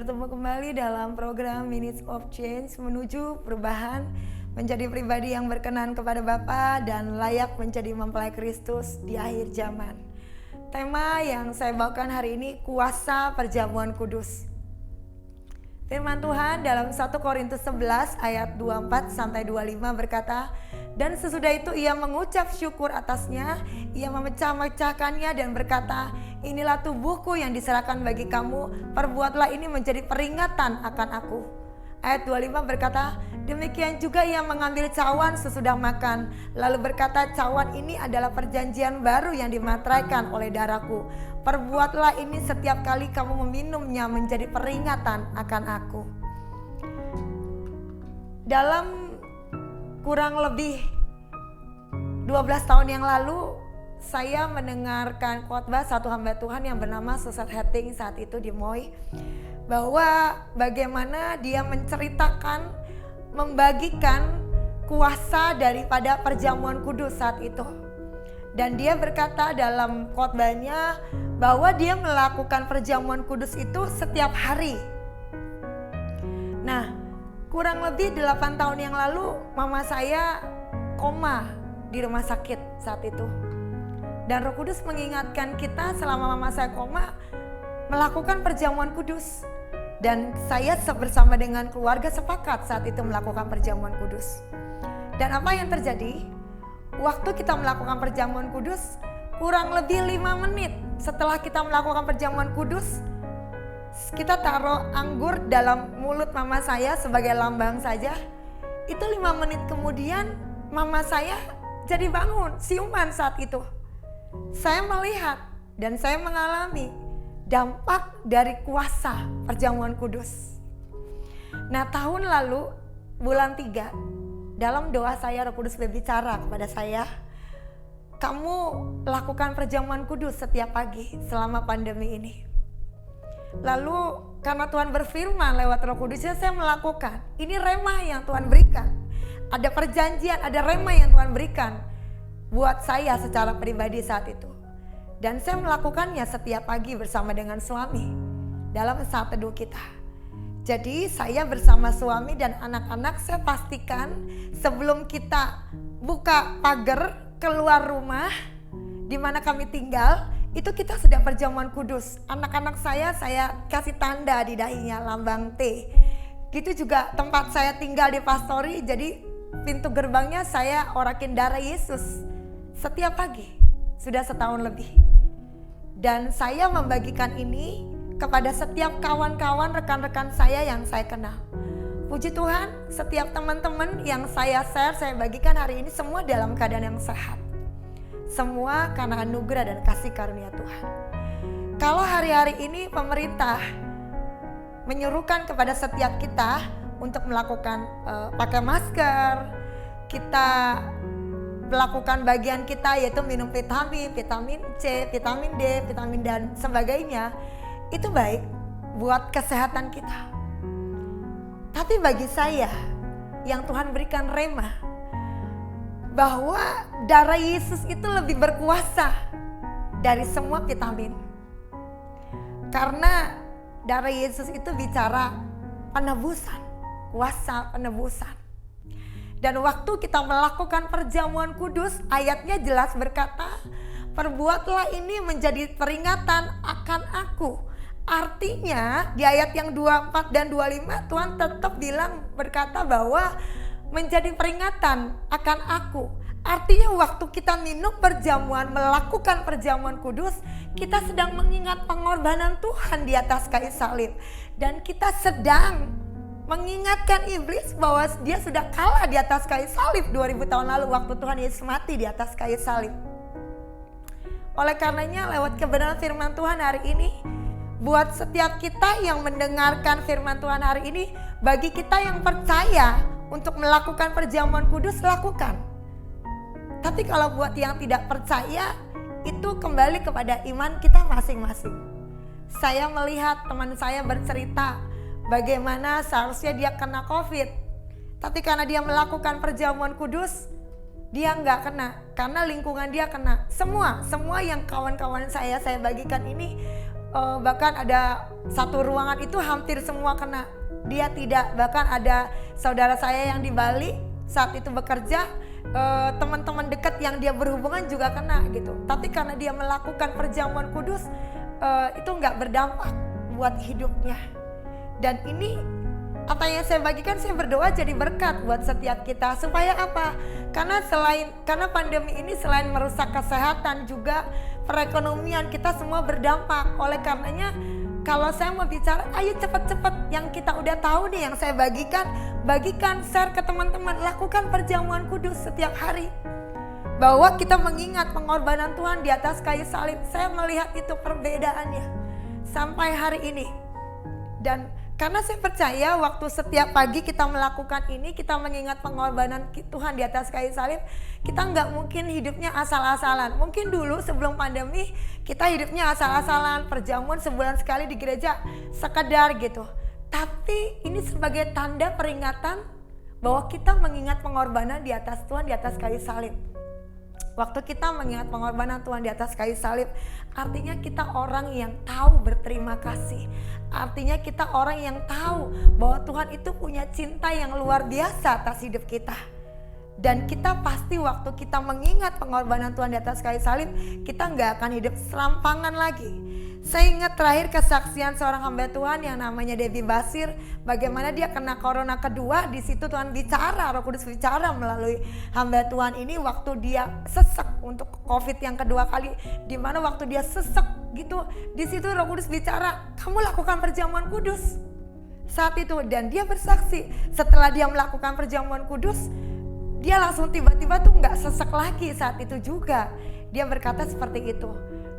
bertemu kembali dalam program Minutes of Change menuju perubahan menjadi pribadi yang berkenan kepada Bapa dan layak menjadi mempelai Kristus di akhir zaman. Tema yang saya bawakan hari ini, kuasa perjamuan kudus. Firman Tuhan dalam 1 Korintus 11 ayat 24 sampai 25 berkata, dan sesudah itu ia mengucap syukur atasnya, ia memecah-mecahkannya dan berkata, inilah tubuhku yang diserahkan bagi kamu, perbuatlah ini menjadi peringatan akan aku. Ayat 25 berkata, demikian juga ia mengambil cawan sesudah makan, lalu berkata, cawan ini adalah perjanjian baru yang dimateraikan oleh darahku. Perbuatlah ini setiap kali kamu meminumnya menjadi peringatan akan aku. Dalam kurang lebih 12 tahun yang lalu, saya mendengarkan khotbah satu hamba Tuhan yang bernama Susat Hetting saat itu di Moi, bahwa bagaimana dia menceritakan, membagikan kuasa daripada perjamuan kudus saat itu. Dan dia berkata dalam khotbahnya bahwa dia melakukan perjamuan kudus itu setiap hari. Nah, kurang lebih 8 tahun yang lalu mama saya koma di rumah sakit saat itu. Dan Roh Kudus mengingatkan kita selama mama saya koma melakukan perjamuan kudus. Dan saya bersama dengan keluarga sepakat saat itu melakukan perjamuan kudus. Dan apa yang terjadi? Waktu kita melakukan perjamuan kudus, kurang lebih 5 menit setelah kita melakukan perjamuan kudus, kita taruh anggur dalam mulut mama saya sebagai lambang saja. Itu 5 menit kemudian mama saya jadi bangun, siuman saat itu. Saya melihat dan saya mengalami dampak dari kuasa perjamuan kudus. Nah, tahun lalu bulan 3, dalam doa saya Roh Kudus berbicara kepada saya, kamu lakukan perjamuan kudus setiap pagi selama pandemi ini. Lalu karena Tuhan berfirman lewat Roh Kudusnya, saya melakukan. Ini rema yang Tuhan berikan. Ada perjanjian, ada rema yang Tuhan berikan buat saya secara pribadi saat itu. Dan saya melakukannya setiap pagi bersama dengan suami dalam saat teduh kita. Jadi saya bersama suami dan anak-anak, saya pastikan sebelum kita buka pagar keluar rumah di mana kami tinggal, itu kita sudah perjamuan kudus. Anak-anak saya kasih tanda di dahinya lambang T. Gitu juga tempat saya tinggal di pastori, jadi pintu gerbangnya saya orakin darah Yesus setiap pagi. Sudah setahun lebih. Dan saya membagikan ini kepada setiap kawan-kawan, rekan-rekan saya yang saya kenal. Puji Tuhan, setiap teman-teman yang saya share, saya bagikan hari ini semua dalam keadaan yang sehat. Semua karena anugerah dan kasih karunia Tuhan. Kalau hari-hari ini pemerintah menyuruhkan kepada setiap kita untuk melakukan pakai masker, kita melakukan bagian kita yaitu minum vitamin, vitamin C, vitamin D, vitamin dan sebagainya, itu baik buat kesehatan kita. Tapi bagi saya yang Tuhan berikan rema, bahwa darah Yesus itu lebih berkuasa dari semua vitamin. Karena darah Yesus itu bicara penebusan, kuasa penebusan. Dan waktu kita melakukan perjamuan kudus, ayatnya jelas berkata, perbuatlah ini menjadi peringatan akan aku. Artinya di ayat yang 24 dan 25 Tuhan tetap berkata bahwa menjadi peringatan akan aku. Artinya waktu kita minum perjamuan, melakukan perjamuan kudus, kita sedang mengingat pengorbanan Tuhan di atas kayu salib. Dan kita sedang mengingatkan iblis bahwa dia sudah kalah di atas kayu salib 2000 tahun lalu waktu Tuhan Yesus mati di atas kayu salib. Oleh karenanya lewat kebenaran firman Tuhan hari ini, buat setiap kita yang mendengarkan firman Tuhan hari ini, bagi kita yang percaya untuk melakukan perjamuan kudus, lakukan. Tapi kalau buat yang tidak percaya, itu kembali kepada iman kita masing-masing. Saya melihat teman saya bercerita bagaimana seharusnya dia kena COVID, tapi karena dia melakukan perjamuan kudus, dia nggak kena, karena lingkungan dia kena. Semua yang kawan-kawan saya bagikan ini bahkan ada satu ruangan itu hampir semua kena, dia tidak. Bahkan ada saudara saya yang di Bali saat itu bekerja, teman-teman dekat yang dia berhubungan juga kena gitu. Tapi karena dia melakukan perjamuan kudus, itu nggak berdampak buat hidupnya. Dan ini apa yang saya bagikan, saya berdoa jadi berkat buat setiap kita. Supaya apa? Karena pandemi ini selain merusak kesehatan, juga perekonomian kita semua berdampak. Oleh karenanya, kalau saya mau bicara, ayo cepat-cepat yang kita udah tahu nih, yang saya bagikan, share ke teman-teman, lakukan perjamuan kudus setiap hari. Bahwa kita mengingat pengorbanan Tuhan di atas kayu salib. Saya melihat itu perbedaannya sampai hari ini. Dan karena saya percaya waktu setiap pagi kita melakukan ini, kita mengingat pengorbanan Tuhan di atas kayu salib, kita nggak mungkin hidupnya asal-asalan. Mungkin dulu sebelum pandemi kita hidupnya asal-asalan, perjamuan sebulan sekali di gereja sekedar gitu. Tapi ini sebagai tanda peringatan bahwa kita mengingat pengorbanan di atas Tuhan di atas kayu salib. Waktu kita mengingat pengorbanan Tuhan di atas kayu salib, artinya kita orang yang tahu berterima kasih. Artinya kita orang yang tahu bahwa Tuhan itu punya cinta yang luar biasa atas hidup kita. Dan kita pasti waktu kita mengingat pengorbanan Tuhan di atas kayu salib, kita nggak akan hidup serampangan lagi. Saya ingat terakhir kesaksian seorang hamba Tuhan yang namanya Debbie Basir, bagaimana dia kena corona kedua. Di situ Tuhan bicara, Roh Kudus bicara melalui hamba Tuhan ini waktu dia sesek untuk COVID yang kedua kali, di mana waktu dia sesek gitu, di situ Roh Kudus bicara, kamu lakukan perjamuan kudus saat itu. Dan dia bersaksi setelah dia melakukan perjamuan kudus, dia langsung tiba-tiba tuh nggak sesek lagi saat itu juga. Dia berkata seperti itu.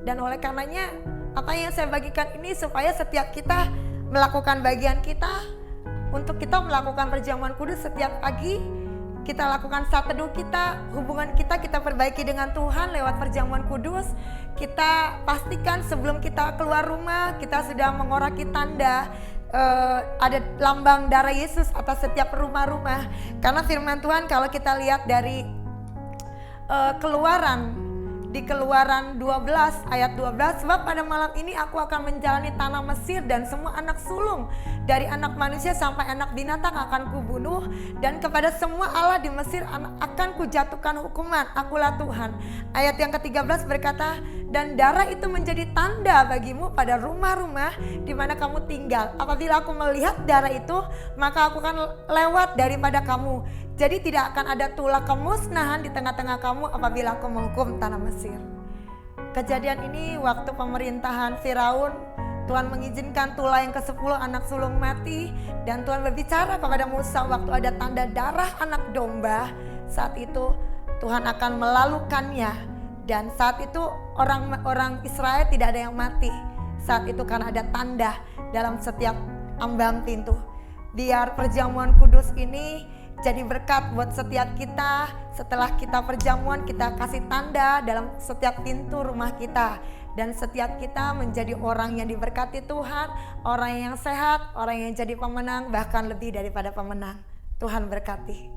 Dan oleh karenanya, apa yang saya bagikan ini supaya setiap kita melakukan bagian kita untuk kita melakukan perjamuan kudus setiap pagi. Kita lakukan saat teduh kita, hubungan kita perbaiki dengan Tuhan lewat perjamuan kudus. Kita pastikan sebelum kita keluar rumah kita sudah mengoraki tanda ada lambang darah Yesus atas setiap rumah-rumah. Karena firman Tuhan kalau kita lihat dari di Keluaran 12 ayat 12, sebab pada malam ini aku akan menjalani tanah Mesir dan semua anak sulung dari anak manusia sampai anak binatang akan kubunuh, dan kepada semua Allah di Mesir akan kujatuhkan hukuman, akulah Tuhan. Ayat yang ke-13 berkata, dan darah itu menjadi tanda bagimu pada rumah-rumah di mana kamu tinggal. Apabila aku melihat darah itu, maka aku akan lewat daripada kamu. Jadi tidak akan ada tulah kemusnahan di tengah-tengah kamu apabila aku menghukum tanah Mesir. Kejadian ini waktu pemerintahan Firaun, Tuhan mengizinkan tulah yang ke-10 anak sulung mati. Dan Tuhan berbicara kepada Musa waktu ada tanda darah anak domba. Saat itu Tuhan akan melalukannya. Dan saat itu orang Israel tidak ada yang mati. Saat itu karena ada tanda dalam setiap ambang pintu. Biar perjamuan kudus ini jadi berkat buat setiap kita. Setelah kita perjamuan, kita kasih tanda dalam setiap pintu rumah kita. Dan setiap kita menjadi orang yang diberkati Tuhan, orang yang sehat, orang yang jadi pemenang, bahkan lebih daripada pemenang. Tuhan berkati.